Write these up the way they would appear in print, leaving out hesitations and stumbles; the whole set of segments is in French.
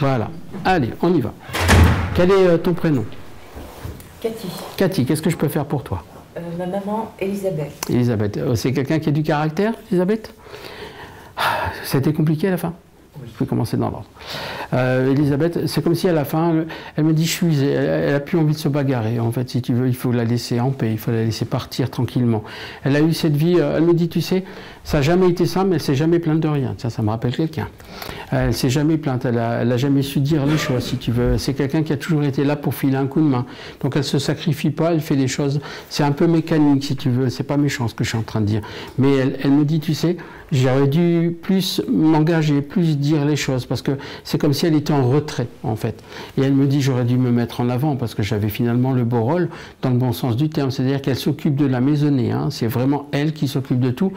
Voilà. Allez, on y va. Quel est ton prénom? Cathy. Cathy, qu'est-ce que je peux faire pour toi? Ma maman, Elisabeth. Elisabeth, c'est quelqu'un qui a du caractère, Elisabeth? C'était compliqué à la fin? Oui. Je vais commencer dans l'ordre. Elisabeth, c'est comme si à la fin, elle me dit, je suis usée, elle n'a plus envie de se bagarrer. En fait, si tu veux, il faut la laisser en paix, il faut la laisser partir tranquillement. Elle a eu cette vie, elle me dit, tu sais, ça n'a jamais été ça, mais elle ne s'est jamais plainte de rien. Tiens, ça me rappelle quelqu'un. Elle ne s'est jamais plainte, elle n'a jamais su dire les choses, si tu veux. C'est quelqu'un qui a toujours été là pour filer un coup de main. Donc elle ne se sacrifie pas, elle fait des choses, c'est un peu mécanique, si tu veux. C'est pas méchant ce que je suis en train de dire. Mais elle me dit, tu sais, j'aurais dû plus m'engager, plus dire les choses, parce que c'est comme si elle était en retrait, en fait. Et elle me dit, j'aurais dû me mettre en avant, parce que j'avais finalement le beau rôle, dans le bon sens du terme. C'est-à-dire qu'elle s'occupe de la maisonnée, hein. C'est vraiment elle qui s'occupe de tout.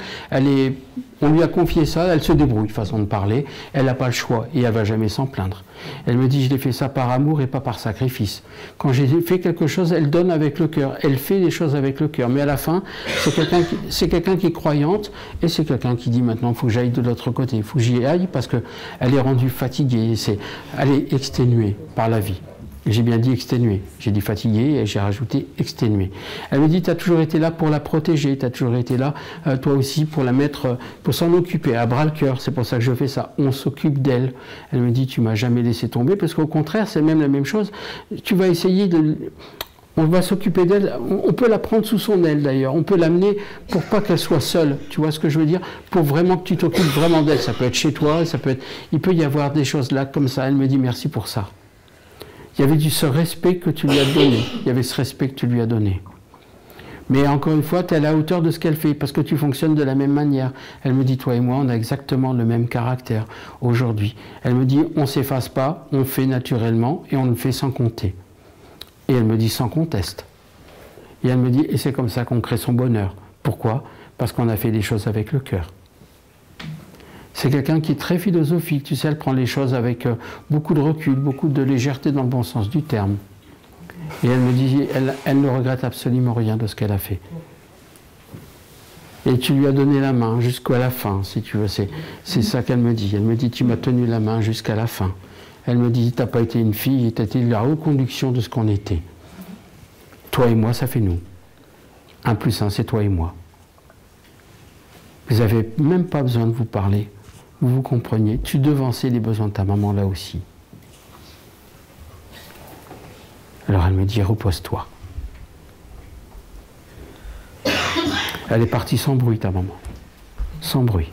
On lui a confié ça, elle se débrouille, façon de parler. Elle n'a pas le choix, et elle ne va jamais s'en plaindre. Elle me dit, je l'ai fait ça par amour et pas par sacrifice. Quand j'ai fait quelque chose, elle donne avec le cœur. Elle fait des choses avec le cœur. Mais à la fin, c'est quelqu'un qui est croyante, et c'est quelqu'un qui dit, maintenant, il faut que j'aille de l'autre côté. Il faut que j'y aille, parce qu'elle est rendue fatiguée. Elle est exténuée par la vie. J'ai bien dit exténuée. J'ai dit fatiguée et j'ai rajouté exténuée. Elle me dit, tu as toujours été là pour la protéger, tu as toujours été là, toi aussi, pour la mettre, pour s'en occuper, à bras le cœur. C'est pour ça que je fais ça. On s'occupe d'elle. Elle me dit, tu m'as jamais laissé tomber, parce qu'au contraire, c'est même la même chose. Tu vas essayer de... On va s'occuper d'elle, on peut la prendre sous son aile d'ailleurs, on peut l'amener pour pas qu'elle soit seule, tu vois ce que je veux dire? Pour vraiment que tu t'occupes vraiment d'elle. Ça peut être chez toi, ça peut être... Il peut y avoir des choses là comme ça. Elle me dit, merci pour ça. Il y avait ce respect que tu lui as donné. Il y avait ce respect que tu lui as donné. Mais encore une fois, tu es à la hauteur de ce qu'elle fait, parce que tu fonctionnes de la même manière. Elle me dit, toi et moi, on a exactement le même caractère aujourd'hui. Elle me dit, on ne s'efface pas, on fait naturellement, et on le fait sans compter. Et elle me dit, sans conteste. Et elle me dit, et c'est comme ça qu'on crée son bonheur. Pourquoi? Parce qu'on a fait des choses avec le cœur. C'est quelqu'un qui est très philosophique, tu sais, elle prend les choses avec beaucoup de recul, beaucoup de légèreté dans le bon sens du terme. Et elle me dit, elle ne regrette absolument rien de ce qu'elle a fait. Et tu lui as donné la main jusqu'à la fin, si tu veux, c'est ça qu'elle me dit. Elle me dit, tu m'as tenu la main jusqu'à la fin. Elle me dit, tu n'as pas été une fille, tu as été la reconduction de ce qu'on était. Toi et moi, ça fait nous. 1 plus 1, c'est toi et moi. Vous n'avez même pas besoin de vous parler. Vous vous compreniez, tu devançais les besoins de ta maman là aussi. Alors elle me dit, repose-toi. Elle est partie sans bruit, ta maman. Sans bruit.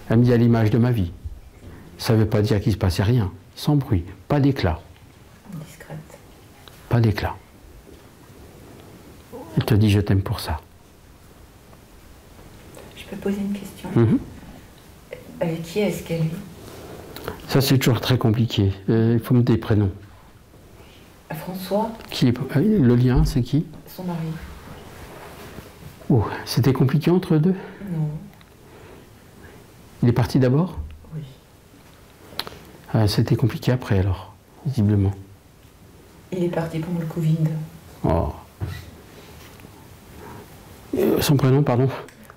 Elle me dit, à l'image de ma vie. Ça ne veut pas dire qu'il ne se passait rien. Sans bruit, pas d'éclat. Discrète. Pas d'éclat. Elle te dit, je t'aime pour ça. Je peux poser une question? Avec qui est-ce qu'elle est? Ça, c'est toujours très compliqué. Il faut me des prénoms. François? Le lien, c'est qui? Son mari. Oh, c'était compliqué entre eux deux? Non. Il est parti d'abord? Oui. C'était compliqué après, alors, visiblement. Il est parti pendant le Covid. Oh. Son prénom, pardon?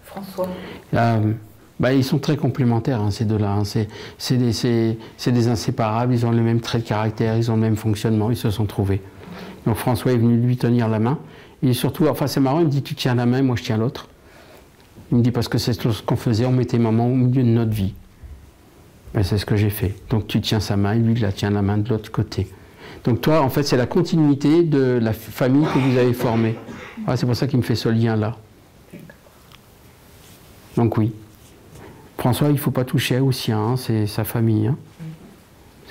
François. Ils sont très complémentaires, hein, ces deux-là. Hein. C'est des inséparables, ils ont le même trait de caractère, ils ont le même fonctionnement, ils se sont trouvés. Donc François est venu lui tenir la main. Et surtout, enfin c'est marrant, il me dit, tu tiens la main, moi je tiens l'autre. Il me dit, parce que c'est ce qu'on faisait, on mettait maman au milieu de notre vie. Ben, c'est ce que j'ai fait. Donc tu tiens sa main, et lui il la tient la main de l'autre côté. Donc toi, en fait, c'est la continuité de la famille que vous avez formée. Ah, c'est pour ça qu'il me fait ce lien-là. Donc oui. François, il ne faut pas toucher au sien, hein, c'est sa famille. Hein.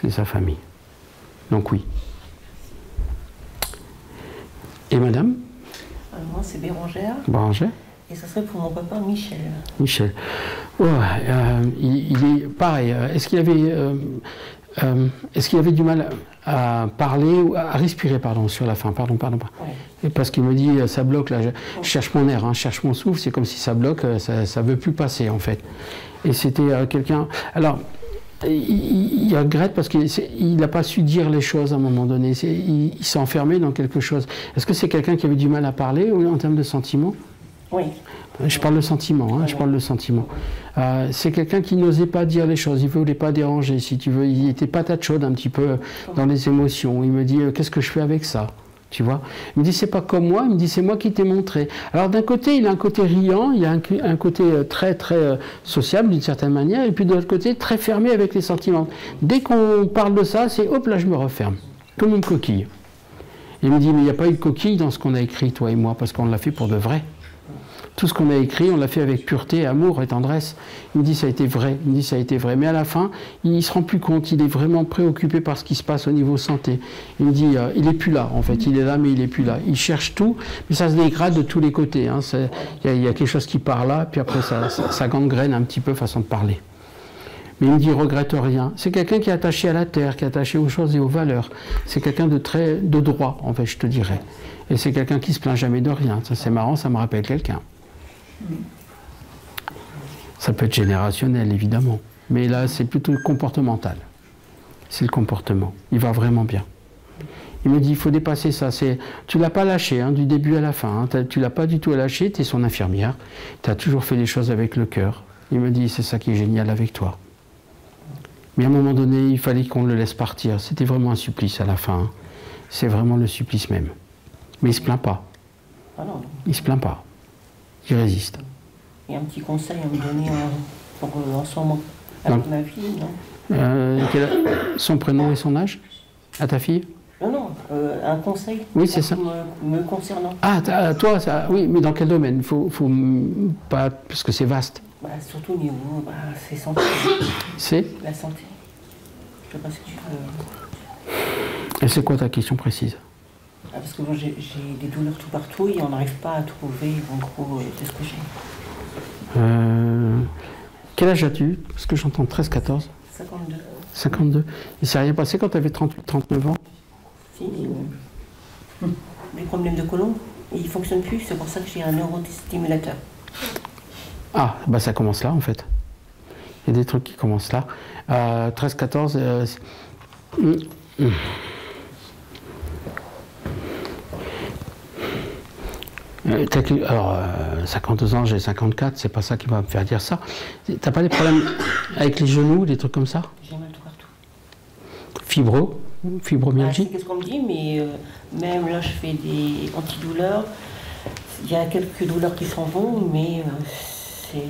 C'est sa famille. Donc oui. Et madame? Moi, c'est Bérangère. Bérangère. Et ça serait pour mon papa Michel. Michel. Ouais, il est pareil. Est-ce qu'il avait du mal à parler, à respirer, pardon, sur la fin, pardon. Ouais. Parce qu'il me dit, ça bloque, là, je cherche mon air, hein, je cherche mon souffle, c'est comme si ça bloque, ça ne veut plus passer, en fait. Et c'était quelqu'un... Alors, il regrette parce qu'il n'a pas su dire les choses à un moment donné, il s'est enfermé dans quelque chose. Est-ce que c'est quelqu'un qui avait du mal à parler, ou en termes de sentiments? Oui. Je parle de sentiment, hein, je parle de sentiment. C'est quelqu'un qui n'osait pas dire les choses, il ne voulait pas déranger, si tu veux. Il était patate chaude un petit peu dans les émotions. Il me dit, qu'est-ce que je fais avec ça? Tu vois? Il me dit, c'est pas comme moi, il me dit, c'est moi qui t'ai montré. Alors d'un côté, il a un côté riant, il a un côté très sociable d'une certaine manière, et puis de l'autre côté, très fermé avec les sentiments. Dès qu'on parle de ça, c'est hop, là je me referme, comme une coquille. Il me dit, mais il n'y a pas eu de coquille dans ce qu'on a écrit, toi et moi, parce qu'on l'a fait pour de vrai. Tout ce qu'on a écrit, on l'a fait avec pureté, amour et tendresse. Il me dit, ça a été vrai. Il me dit, ça a été vrai. Mais à la fin, il ne se rend plus compte. Il est vraiment préoccupé par ce qui se passe au niveau santé. Il me dit, il n'est plus là, en fait. Il est là, mais il n'est plus là. Il cherche tout, mais ça se dégrade de tous les côtés. Hein. Il y a quelque chose qui part là, puis après, ça gangrène un petit peu façon de parler. Mais il me dit, il ne regrette rien. C'est quelqu'un qui est attaché à la terre, qui est attaché aux choses et aux valeurs. C'est quelqu'un de droit, en fait, je te dirais. Et c'est quelqu'un qui se plaint jamais de rien. Ça, c'est marrant, ça me rappelle quelqu'un. Ça peut être générationnel, évidemment. Mais là, c'est plutôt comportemental. C'est le comportement. Il va vraiment bien. Il me dit, il faut dépasser ça. Tu ne l'as pas lâché, hein, du début à la fin. Hein. Tu ne l'as pas du tout lâché, tu es son infirmière. Tu as toujours fait les choses avec le cœur. Il me dit, c'est ça qui est génial avec toi. Mais à un moment donné, il fallait qu'on le laisse partir. C'était vraiment un supplice à la fin. Hein. C'est vraiment le supplice même. Mais il ne se plaint pas. Ah non. Il ne se plaint pas. Il résiste. Il y a un petit conseil à me donner en ce moment avec ma fille, non? Son prénom et son âge? À ta fille? Non, un conseil. Oui, c'est ça. Me concernant. Ah, toi, ça, oui, mais dans quel domaine? Faut pas, parce que c'est vaste. Bah, surtout au niveau, c'est santé. C'est? La santé. Je sais pas ce que tu veux. Et c'est quoi ta question précise? Parce que moi, j'ai des douleurs tout partout et on n'arrive pas à trouver, en gros, ce que j'ai. Quel âge as-tu? Parce que j'entends 13-14. 52. 52. Il s'est rien passé quand tu avais 38-39 ans? Si, des problèmes de côlon. Il ne fonctionne plus, c'est pour ça que j'ai un neurostimulateur. Ah, bah ça commence là en fait. Il y a des trucs qui commencent là. 13-14. Alors, 52 ans, j'ai 54, c'est pas ça qui va me faire dire ça. T'as pas des problèmes avec les genoux, des trucs comme ça? J'ai mal tout partout. Fibromyalgie? C'est ce qu'on me dit, mais même là, je fais des antidouleurs. Il y a quelques douleurs qui s'en vont, mais c'est...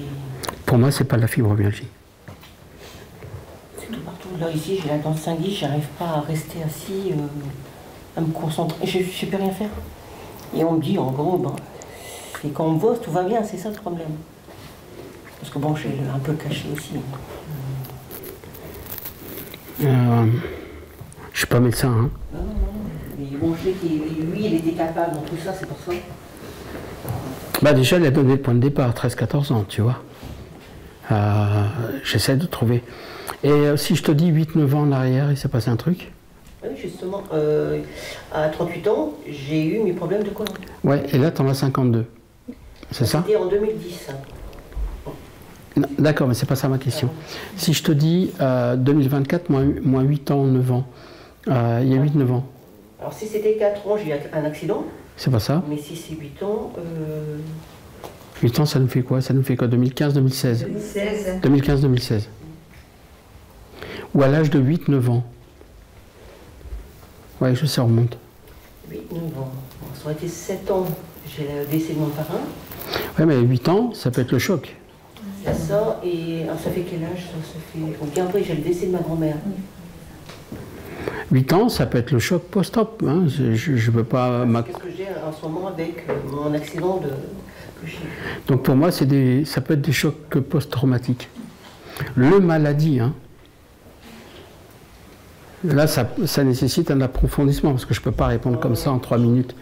Pour moi, c'est pas la fibromyalgie. C'est tout partout. Là, ici, j'ai la dent de Saint-Guy, j'arrive pas à rester assis, à me concentrer. Je ne peux rien faire. Et on me dit, en gros, et quand on me voit, tout va bien, c'est ça le problème. Parce que bon, je suis un peu caché aussi. Je suis pas médecin, hein. Non. Mais bon, je sais lui, il était capable dans tout ça, c'est pour ça. Bah déjà, il a donné le point de départ, 13-14 ans, tu vois. J'essaie de trouver. Et si je te dis 8-9 ans en arrière, il s'est passé un truc? Oui, justement, à 38 ans, j'ai eu mes problèmes de côlon. Ouais, et là, tu en as 52. C'est ça? C'était en 2010. D'accord, mais c'est pas ça ma question. Si je te dis 2024, moins 8 ans, 9 ans, il y a 8-9 ans. Alors si c'était 4 ans, j'ai eu un accident. C'est pas ça? Mais si c'est 8 ans... 8 ans, ça nous fait quoi? Ça nous fait quoi? 2015-2016? 2015-2016. Ou à l'âge de 8-9 ans. Ouais, je sais, ça remonte. 8-9 ans. Bon, ça aurait été 7 ans, j'ai le décès de mon parrain. Ouais, mais 8 ans, ça peut être le choc. C'est ça, et alors, ça fait quel âge ça fait... Bien après, j'ai le décès de ma grand-mère. 8 ans, ça peut être le choc post-op. Hein. Je veux pas... Qu'est-ce que j'ai en ce moment avec mon accident de... Donc pour moi, ça peut être des chocs post-traumatiques. Le maladie, hein. Là, ça nécessite un approfondissement, parce que je ne peux pas répondre comme ça en 3 minutes.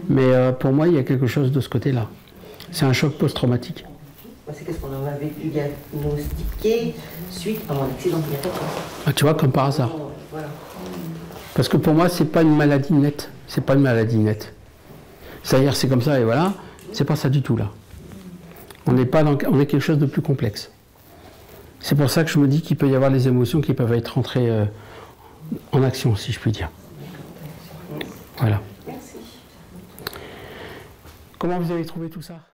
Mais pour moi, il y a quelque chose de ce côté-là. C'est un choc post-traumatique. C'est qu'est-ce qu'on avait diagnostiqué suite à mon accident. Ah, tu vois, comme par hasard. Voilà. Parce que pour moi, c'est pas une maladie nette. C'est pas une maladie nette. C'est-à-dire, c'est comme ça et voilà. C'est pas ça du tout, là. On est quelque chose de plus complexe. C'est pour ça que je me dis qu'il peut y avoir des émotions qui peuvent être rentrées en action, si je puis dire. Voilà. Merci. Comment vous avez trouvé tout ça?